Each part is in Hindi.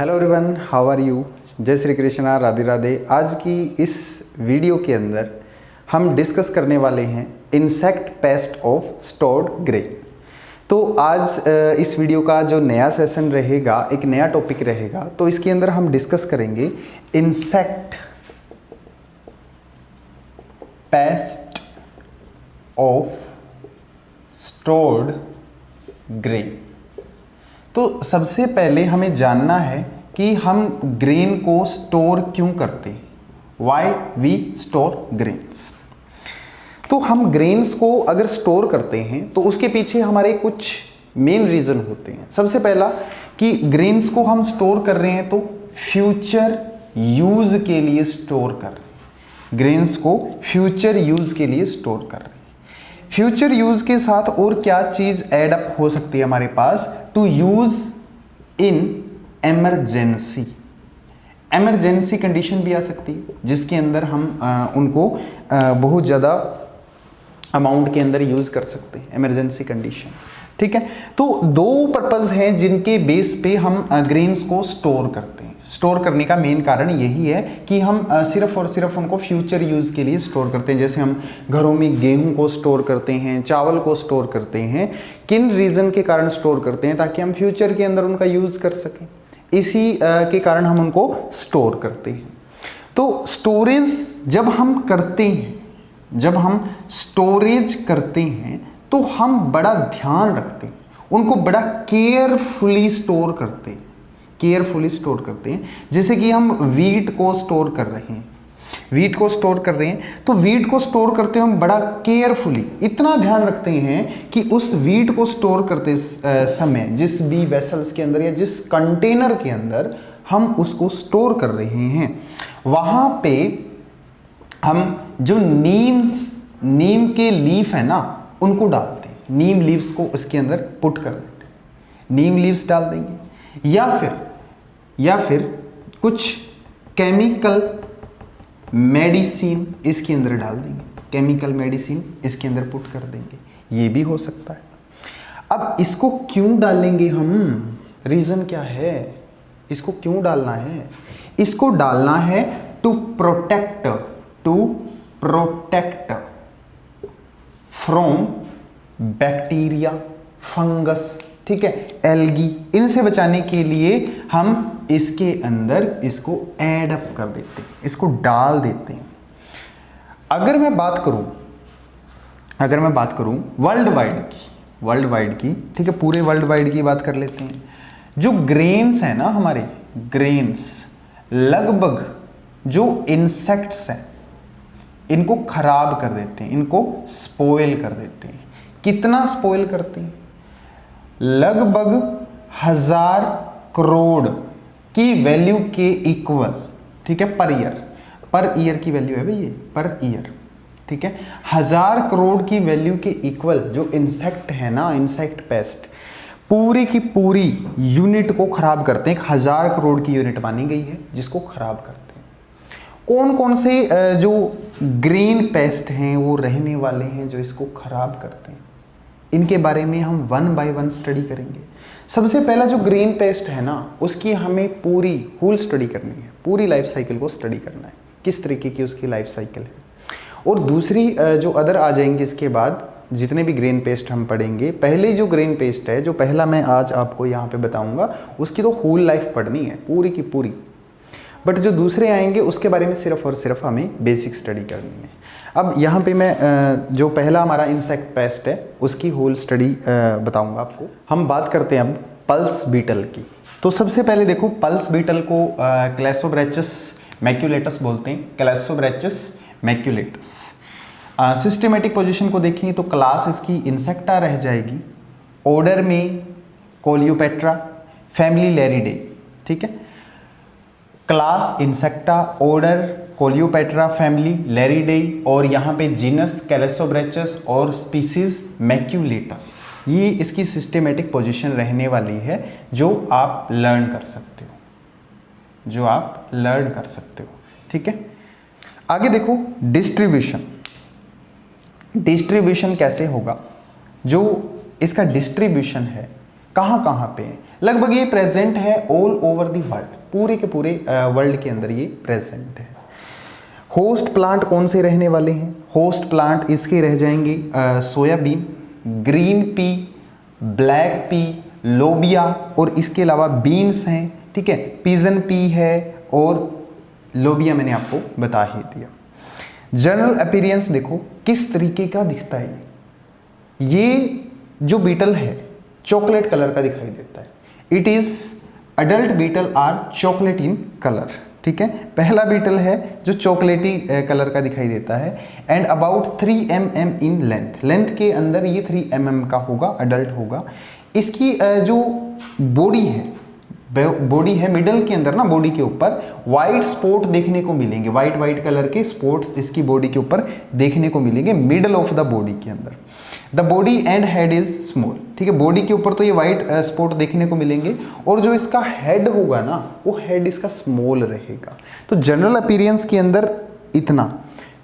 Hello everyone, how are you. जय श्री कृष्णा, राधे राधे। आज की इस वीडियो के अंदर हम डिस्कस करने वाले हैं insect pest of stored grain. तो आज इस वीडियो का जो नया सेशन रहेगा, एक नया टॉपिक रहेगा, तो इसके अंदर हम डिस्कस करेंगे insect pest of stored grain. तो सबसे पहले हमें जानना है कि हम ग्रेन को स्टोर क्यों करते हैं, वाई वी स्टोर ग्रेन्स। तो हम ग्रेन्स को अगर स्टोर करते हैं तो उसके पीछे हमारे कुछ मेन रीज़न होते हैं। सबसे पहला कि ग्रेन्स को हम स्टोर कर रहे हैं तो फ्यूचर यूज़ के लिए स्टोर कर रहे हैं। ग्रेन्स को फ्यूचर यूज़ के लिए स्टोर कर रहे हैं। फ्यूचर यूज़ के साथ और क्या चीज़ ऐड अप हो सकती है हमारे पास, to use in emergency. Emergency condition भी आ सकती है जिसके अंदर हम उनको बहुत ज़्यादा अमाउंट के अंदर यूज़ कर सकते हैं, एमरजेंसी कंडीशन। ठीक है, तो दो पर्पज़ हैं जिनके बेस पे हम ग्रेन्स को स्टोर करते हैं। स्टोर करने का मेन कारण यही है कि हम सिर्फ और सिर्फ उनको फ्यूचर यूज़ के लिए स्टोर करते हैं। जैसे हम घरों में गेहूं को स्टोर करते हैं, चावल को स्टोर करते हैं। किन रीज़न के कारण स्टोर करते हैं? ताकि हम फ्यूचर के अंदर उनका यूज़ कर सकें। इसी के कारण हम उनको स्टोर करते हैं। तो स्टोरेज जब हम करते हैं, जब हम स्टोरेज करते हैं तो हम बड़ा ध्यान रखते हैं, उनको बड़ा केयरफुली स्टोर करते हैं, केयरफुली स्टोर करते हैं। जैसे कि हम वीट को स्टोर कर रहे हैं, वीट को स्टोर कर रहे हैं तो वीट को स्टोर करते हुए हम बड़ा केयरफुली इतना ध्यान रखते हैं कि उस वीट को स्टोर करते समय जिस भी वेसल्स के अंदर या जिस कंटेनर के अंदर हम उसको स्टोर कर रहे हैं, वहाँ पे हम जो नीम के लीफ है ना, उनको डालते हैं। नीम लीव्स को उसके अंदर पुट कर देते हैं, नीम लीव्स डाल देंगे। या फिर कुछ केमिकल मेडिसिन इसके अंदर डाल देंगे, केमिकल मेडिसिन इसके अंदर पुट कर देंगे, ये भी हो सकता है। अब इसको क्यों डालेंगे हम, रीज़न क्या है, इसको क्यों डालना है? इसको डालना है to protect from bacteria, fungus, ठीक है, एल्गी, इनसे बचाने के लिए हम इसके अंदर इसको ऐड अप कर देते हैं, इसको डाल देते हैं। अगर मैं बात करूं वर्ल्ड वाइड की, ठीक है, पूरे वर्ल्ड वाइड की बात कर लेते हैं। जो ग्रेन्स है ना, हमारे ग्रेन्स लगभग जो इंसेक्ट्स हैं इनको खराब कर देते हैं, इनको स्पॉइल कर देते हैं। कितना स्पॉइल करते हैं? लगभग 1000 करोड़ की वैल्यू के इक्वल, ठीक है, पर ईयर की वैल्यू है भाई ये, पर ईयर, ठीक है। 1000 करोड़ की वैल्यू के इक्वल जो इंसेक्ट है ना, इंसेक्ट पेस्ट पूरी की पूरी यूनिट को खराब करते हैं। 1000 करोड़ की यूनिट मानी गई है जिसको खराब करते हैं। कौन कौन से जो ग्रेन पेस्ट हैं वो रहने वाले हैं जो इसको खराब करते हैं, इनके बारे में हम वन बाय वन स्टडी करेंगे। सबसे पहला जो ग्रेन पेस्ट है ना, उसकी हमें पूरी होल स्टडी करनी है, पूरी लाइफ साइकिल को स्टडी करना है, किस तरीके की उसकी लाइफ साइकिल है। और दूसरी जो अदर आ जाएंगे इसके बाद, जितने भी ग्रेन पेस्ट हम पढ़ेंगे, पहले जो ग्रेन पेस्ट है, जो पहला मैं आज आपको यहाँ पे बताऊँगा, उसकी तो होल लाइफ पढ़नी है पूरी की पूरी। बट जो दूसरे आएंगे उसके बारे में सिर्फ और सिर्फ हमें बेसिक स्टडी करनी है। अब यहाँ पे मैं जो पहला हमारा इंसेक्ट पेस्ट है उसकी होल स्टडी बताऊंगा आपको। हम बात करते हैं अब पल्स बीटल की। तो सबसे पहले देखो, पल्स बीटल को क्लैसोब्रैचस मैक्यूलेटस बोलते हैं, क्लैसोब्रैचस मैक्यूलेटस। सिस्टेमेटिक पोजीशन को देखें तो क्लास इसकी इंसेक्टा रह जाएगी, ऑर्डर में कोलियोपेट्रा, फैमिली लैरिडे, ठीक है, क्लास इंसेक्टा, ऑर्डर कोलियोपेट्रा, फैमिली लैरिडे, और यहाँ पे जीनस कैलेसोब्रैचस और स्पीसीज मैक्यूलेटस। ये इसकी सिस्टेमेटिक पोजीशन रहने वाली है जो आप लर्न कर सकते हो, ठीक है। आगे देखो डिस्ट्रीब्यूशन कैसे होगा। जो इसका डिस्ट्रीब्यूशन है कहाँ कहाँ पे है? लगभग ये प्रेजेंट है ऑल ओवर द वर्ल्ड, पूरे के पूरे वर्ल्ड के अंदर ये प्रेजेंट है। होस्ट प्लांट कौन से रहने वाले हैं? होस्ट प्लांट इसके रह जाएंगे soybean, green pea, black P, लोबिया और इसके अलावा बीन्स हैं, ठीक है, पिजन पी है और लोबिया मैंने आपको बता ही दिया। जनरल अपीयरेंस देखो किस तरीके का दिखता है। ये जो बीटल है चॉकलेट कलर का दिखाई देता है। It is adult beetle are chocolate in colour, ठीक है, पहला बीटल है जो चॉकलेटी कलर का दिखाई देता है। And about 3 mm in length, length के अंदर ये 3 mm का होगा, अडल्ट होगा। इसकी जो बॉडी है मिडल के अंदर ना, बॉडी के ऊपर वाइट स्पॉट देखने को मिलेंगे, वाइट कलर के स्पॉट्स इसकी बॉडी के ऊपर देखने को मिलेंगे मिडल ऑफ द बॉडी के अंदर। The body and head is small, ठीक है, बॉडी के ऊपर तो ये वाइट स्पॉट देखने को मिलेंगे और जो इसका हेड होगा ना वो हेड इसका स्मॉल रहेगा। तो जनरल अपीयरेंस के अंदर इतना,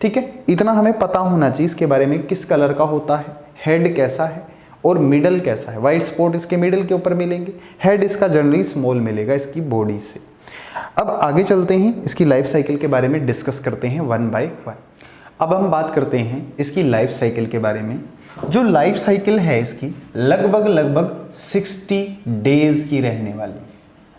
ठीक है, इतना हमें पता होना चाहिए इसके बारे में, किस कलर का होता है, हेड कैसा है और मिडल कैसा है। वाइट स्पॉट इसके मिडल के ऊपर मिलेंगे, हेड इसका जनरली स्मॉल मिलेगा इसकी बॉडी से। अब आगे चलते हैं, इसकी लाइफ साइकिल के बारे में डिस्कस करते हैं 1 by 1। अब हम बात करते हैं इसकी लाइफ साइकिल के बारे में। जो लाइफ साइकिल है इसकी लगभग 60 डेज की रहने वाली,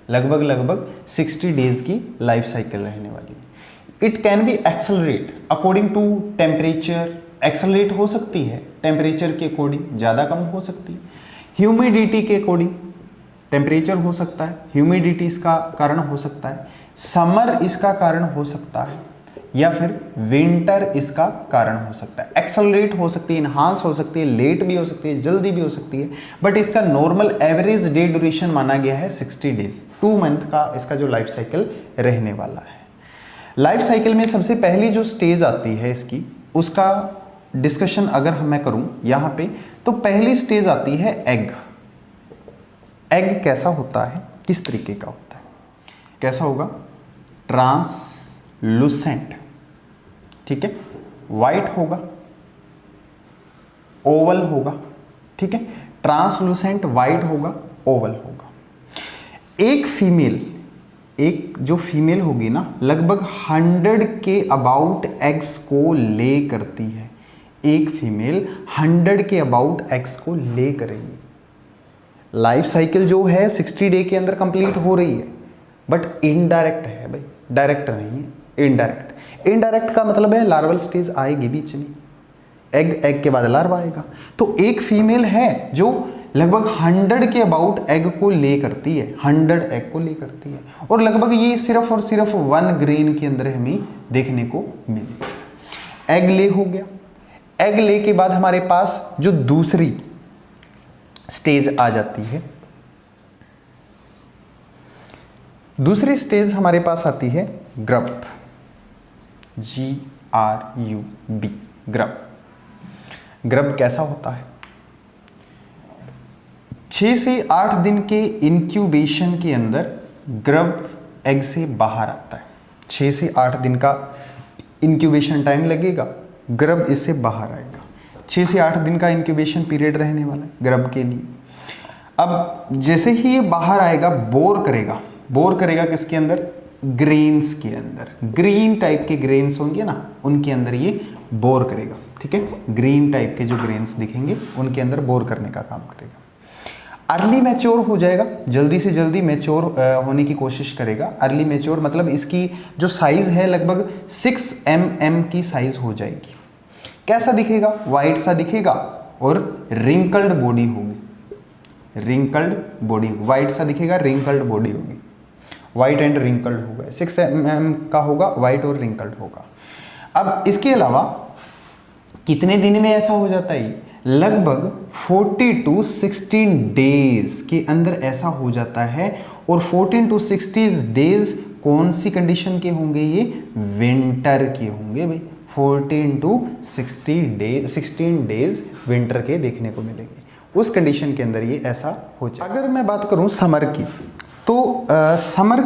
लगभग 60 डेज की लाइफ साइकिल रहने वाली। It can be accelerate according to temperature, accelerate हो सकती है टेम्परेचर के अकॉर्डिंग, ज़्यादा कम हो सकती है। ह्यूमिडिटी के अकॉर्डिंग, टेम्परेचर हो सकता है, ह्यूमिडिटी इसका कारण हो सकता है, समर इसका कारण हो सकता है या फिर विंटर इसका कारण हो सकता है। एक्सेलरेट हो सकती है, इन्हांस हो सकती है, लेट भी हो सकती है, जल्दी भी हो सकती है, बट इसका नॉर्मल एवरेज डे ड्यूरेशन माना गया है 60 डेज, 2 मंथ का इसका जो लाइफ साइकिल रहने वाला है। लाइफ साइकिल में सबसे पहली जो स्टेज आती है इसकी, उसका डिस्कशन अगर मैं करूं यहाँ पे, तो पहली स्टेज आती है एग। एग कैसा होता है, किस तरीके का होता है, कैसा होगा, ट्रांसलूसेंट, ठीक है, वाइट होगा, ओवल होगा, ठीक है, ट्रांसलूसेंट वाइट होगा, ओवल होगा। एक जो फीमेल होगी ना, लगभग 100 के अबाउट एग्स को ले करती है। एक फीमेल 100 के अबाउट एग्स को ले करेगी। लाइफ साइकिल जो है 60 डे के अंदर कंप्लीट हो रही है, बट इनडायरेक्ट है भाई, डायरेक्ट नहीं है, इनडायरेक्ट। इनडायरेक्ट का मतलब है लार्वल स्टेज आएगी बीच में, एग के बाद लार्वा आएगा। तो एक फीमेल है जो लगभग 100 के अबाउट एग को ले करती है, 100 एग को ले करती है, और लगभग ये सिर्फ और सिर्फ 1 ग्रेन के अंदर हमें देखने को मिलेगा। एग ले हो गया। एग ले के बाद हमारे पास जो दूसरी स्टेज आ जाती है, दूसरी स्टेज हमारे पास आती है ग्रब, GRUB, ग्रब। ग्रब कैसा होता है, 6 से 8 दिन के इंक्यूबेशन के अंदर ग्रब एग से बाहर आता है। 6 से 8 दिन का इंक्यूबेशन टाइम लगेगा, ग्रब इससे बाहर आएगा। 6 से 8 दिन का इंक्यूबेशन पीरियड रहने वाला है ग्रब के लिए। अब जैसे ही ये बाहर आएगा, बोर करेगा किसके अंदर, ग्रेन्स के अंदर। ग्रीन टाइप के ग्रेन्स होंगे ना, उनके अंदर ये बोर करेगा, ठीक है, ग्रीन टाइप के जो ग्रेन्स दिखेंगे उनके अंदर बोर करने का काम करेगा। अर्ली मैच्योर हो जाएगा, जल्दी से जल्दी मैच्योर होने की कोशिश करेगा। अर्ली मैच्योर मतलब इसकी जो साइज़ है लगभग 6 mm की साइज़ हो जाएगी। कैसा दिखेगा, वाइट सा दिखेगा और रिंकल्ड बॉडी होगी, रिंकल्ड बॉडी, वाइट सा दिखेगा, रिंकल्ड बॉडी होगी, वाइट एंड रिंकल्ड होगा। 6 mm का होगा, वाइट और रिंकल्ड होगा। अब इसके अलावा कितने दिन में ऐसा हो जाता है, लगभग 40 to 16 डेज के अंदर ऐसा हो जाता है। और 14 to 60 डेज कौन सी कंडीशन के होंगे, ये विंटर के होंगे भाई। 14 to 16 डेज विंटर के देखने को मिलेंगे, उस कंडीशन के अंदर ये ऐसा हो जाए। अगर मैं बात करूं समर की, तो समर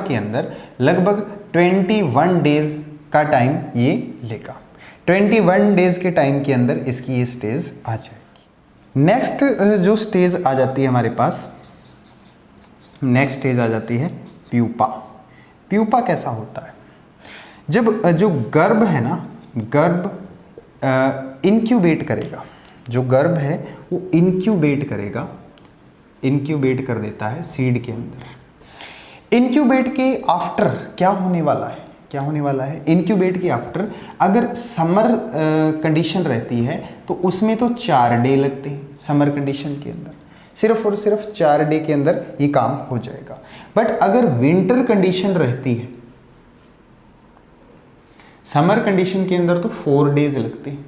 के अंदर लगभग 21 डेज का टाइम ये लेगा। 21 डेज के टाइम के अंदर इसकी ये स्टेज आ जाएगी। नेक्स्ट जो स्टेज आ जाती है हमारे पास, नेक्स्ट स्टेज आ जाती है प्यूपा। प्यूपा कैसा होता है? जब जो गर्भ है ना, गर्भ इंक्यूबेट करेगा, जो गर्भ है वो इंक्यूबेट करेगा, इंक्यूबेट कर देता है सीड के अंदर। इंक्यूबेट के आफ्टर क्या होने वाला है, क्या होने वाला है? इंक्यूबेट के आफ्टर अगर समर कंडीशन रहती है तो उसमें तो 4 डे लगते हैं, समर कंडीशन के अंदर सिर्फ और सिर्फ 4 डे के अंदर ये काम हो जाएगा। बट अगर विंटर कंडीशन रहती है, समर कंडीशन के अंदर तो 4 डेज लगते हैं।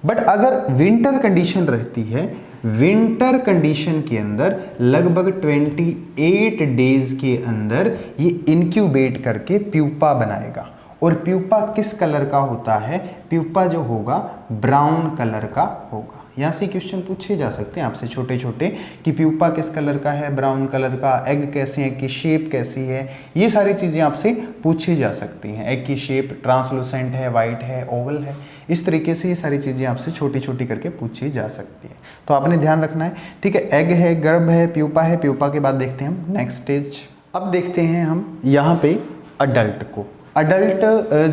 बट अगर विंटर कंडीशन रहती है, विंटर कंडीशन के अंदर लगभग 28 डेज के अंदर ये इंक्यूबेट करके प्यूपा बनाएगा। और प्यूपा किस कलर का होता है? प्यूपा जो होगा ब्राउन कलर का होगा। यहाँ से क्वेश्चन पूछे जा सकते हैं आपसे छोटे छोटे कि प्यूपा किस कलर का है, ब्राउन कलर का, एग कैसे हैं, की शेप कैसी है, ये सारी चीज़ें आपसे पूछी जा सकती हैं। एग की शेप ट्रांसलूसेंट है, वाइट है, ओवल है, इस तरीके से ये सारी चीज़ें आपसे छोटी छोटी करके पूछी जा सकती है, तो आपने ध्यान रखना है। ठीक है, एग है, गर्भ है, प्यूपा है। प्यूपा के बाद देखते हैं हम नेक्स्ट स्टेज। अब देखते हैं हम यहाँ पे अडल्ट को। अडल्ट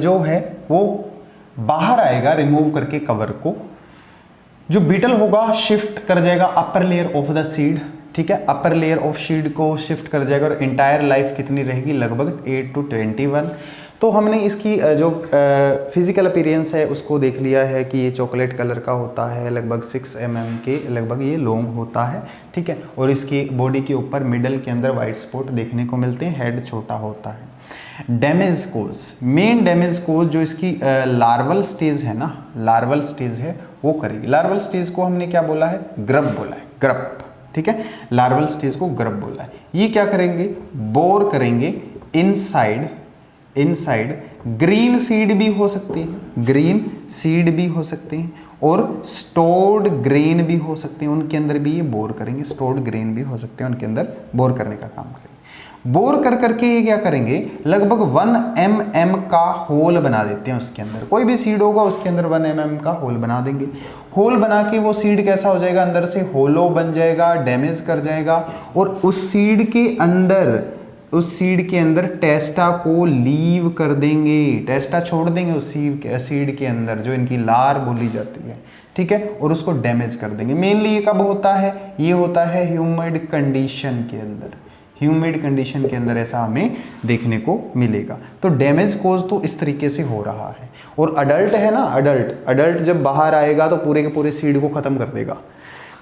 जो है वो बाहर आएगा रिमूव करके कवर को। जो बीटल होगा शिफ्ट कर जाएगा upper layer of the seed. ठीक है, अपर लेयर ऑफ सीड को शिफ्ट कर जाएगा। और इंटायर लाइफ कितनी रहेगी? लगभग 8 to 21। तो हमने इसकी जो फिजिकल अपीयरेंस है उसको देख लिया है कि ये चॉकलेट कलर का होता है, लगभग 6 mm के लगभग ये लॉन्ग होता है। ठीक है, और इसकी बॉडी के ऊपर मिडल के अंदर वाइट स्पॉट देखने को मिलते हैं, हेड छोटा होता है। डैमेज कोज, मेन डैमेज कोज जो इसकी लार्वल स्टेज है ना, लार्वल स्टेज है वो करेगी। लार्वल स्टेज को हमने क्या बोला है? ग्रब बोला है, ग्रब। ठीक है, लार्वल स्टेज को ग्रब बोला है। ये क्या करेंगे? बोर करेंगे इनसाइड, इनसाइड ग्रीन सीड भी हो सकती है, ग्रीन सीड भी हो सकते हैं, और स्टोर्ड ग्रेन भी हो सकते हैं, उनके अंदर भी ये बोर करेंगे। स्टोर्ड ग्रेन भी हो सकते हैं, उनके अंदर बोर करने का काम करेंगे। बोर कर करके ये क्या करेंगे? लगभग 1 mm का होल बना देते हैं उसके अंदर। कोई भी सीड होगा उसके अंदर 1 mm का होल बना देंगे। होल बना के वो सीड कैसा हो जाएगा? अंदर से होलो बन जाएगा, डैमेज कर जाएगा। और उस सीड के अंदर, उस सीड के अंदर टेस्टा को लीव कर देंगे, टेस्टा छोड़ देंगे उस सीड के अंदर, जो इनकी लार बोली जाती है। ठीक है, और उसको डैमेज कर देंगे। मेनली ये कब होता है? ये होता है ह्यूमिड कंडीशन के अंदर, ह्यूमिड कंडीशन के अंदर ऐसा हमें देखने को मिलेगा। तो डैमेज कोज तो इस तरीके से हो रहा है। और अडल्ट है ना, अडल्ट जब बाहर आएगा तो पूरे के पूरे सीड को खत्म कर देगा।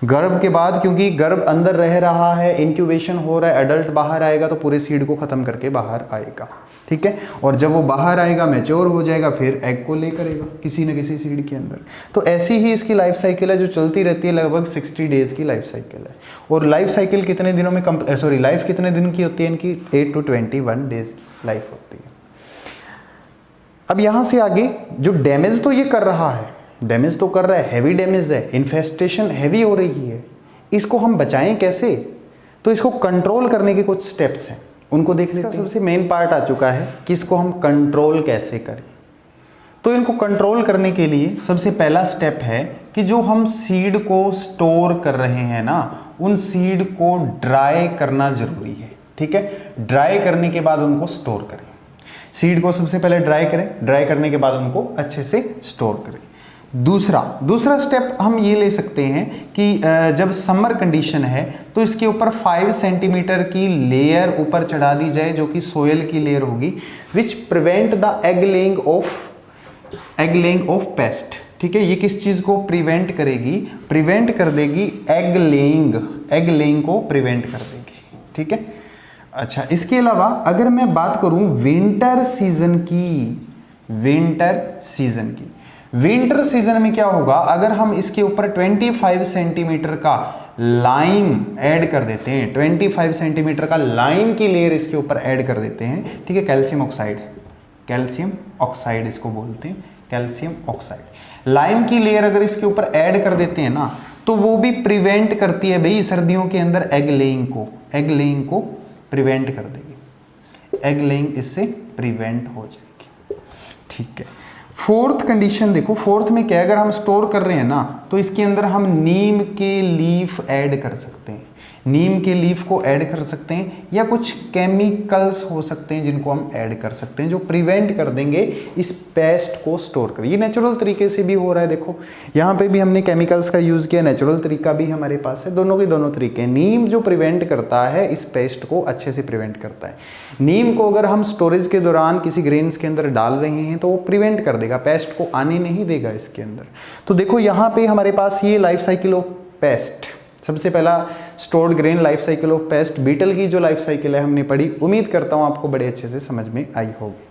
गर्भ के बाद, क्योंकि गर्भ अंदर रह रहा है, इंक्यूबेशन हो रहा है, अडल्ट बाहर आएगा तो पूरे सीड को खत्म करके बाहर आएगा। ठीक है, और जब वो बाहर आएगा, मैच्योर हो जाएगा, फिर एग को लेकर आएगा किसी न किसी सीड के अंदर। तो ऐसी ही इसकी लाइफ साइकिल है जो चलती रहती है, लगभग 60 डेज की लाइफ साइकिल है। और लाइफ साइकिल कितने दिनों में लाइफ कितने दिन की होती है इनकी? 8 to 21 डेज की लाइफ होती है। अब यहाँ से आगे जो डैमेज तो ये कर रहा है, डैमेज तो कर रहा है, हैवी डैमेज है, इन्फेस्टेशन हैवी हो रही है, इसको हम बचाएं कैसे? तो इसको कंट्रोल करने के कुछ स्टेप्स हैं, उनको देख लेते हैं। सबसे मेन पार्ट आ चुका है कि इसको हम कंट्रोल कैसे करें। तो इनको कंट्रोल करने के लिए सबसे पहला स्टेप है कि जो हम सीड को स्टोर कर रहे हैं ना, उन सीड को ड्राई करना जरूरी है। ठीक है, ड्राई करने के बाद उनको स्टोर करें। सीड को सबसे पहले ड्राई करें, ड्राई करने के बाद उनको अच्छे से स्टोर करें। दूसरा स्टेप हम ये ले सकते हैं कि जब समर कंडीशन है तो इसके ऊपर 5 सेंटीमीटर की लेयर ऊपर चढ़ा दी जाए, जो कि सोयल की लेयर होगी, which prevent the egg laying of paste. ठीक है, ये किस चीज को प्रिवेंट करेगी? प्रिवेंट कर देगी एग लेइंग को प्रिवेंट कर देगी। ठीक है, अच्छा, इसके अलावा अगर मैं बात करूं विंटर सीजन में क्या होगा? अगर हम इसके ऊपर 25 सेंटीमीटर का लाइम ऐड कर देते हैं, 25 सेंटीमीटर का लाइम की लेयर इसके ऊपर ऐड कर देते हैं। ठीक है, कैल्शियम ऑक्साइड इसको बोलते हैं, कैल्शियम ऑक्साइड। लाइम की लेयर अगर इसके ऊपर ऐड कर देते हैं ना, तो वो भी प्रिवेंट करती है भाई सर्दियों के अंदर एग लेइंग को प्रिवेंट कर देगी, एग लेइंग इससे प्रिवेंट हो जाएगी। ठीक है, फोर्थ कंडीशन देखो, फोर्थ में क्या है, अगर हम स्टोर कर रहे हैं ना तो इसके अंदर हम नीम के लीफ ऐड कर सकते हैं, नीम के लीफ को ऐड कर सकते हैं, या कुछ केमिकल्स हो सकते हैं जिनको हम ऐड कर सकते हैं जो प्रिवेंट कर देंगे इस पेस्ट को स्टोर कर। ये नेचुरल तरीके से भी हो रहा है, देखो यहाँ पे भी हमने केमिकल्स का यूज़ किया, नेचुरल तरीका भी हमारे पास है, दोनों के दोनों तरीके हैं। नीम जो प्रिवेंट करता है इस पेस्ट को अच्छे से प्रिवेंट करता है, नीम को अगर हम स्टोरेज के दौरान किसी ग्रेन्स के अंदर डाल रहे हैं तो वो प्रिवेंट कर देगा, पेस्ट को आने नहीं देगा इसके अंदर। तो देखो यहाँ पे हमारे पास ये लाइफ साइकिल ऑफ पेस्ट, सबसे पहला stored grain life cycle of pest, beetle की जो लाइफ साइकिल है हमने पढ़ी। उम्मीद करता हूँ आपको बड़े अच्छे से समझ में आई होगी।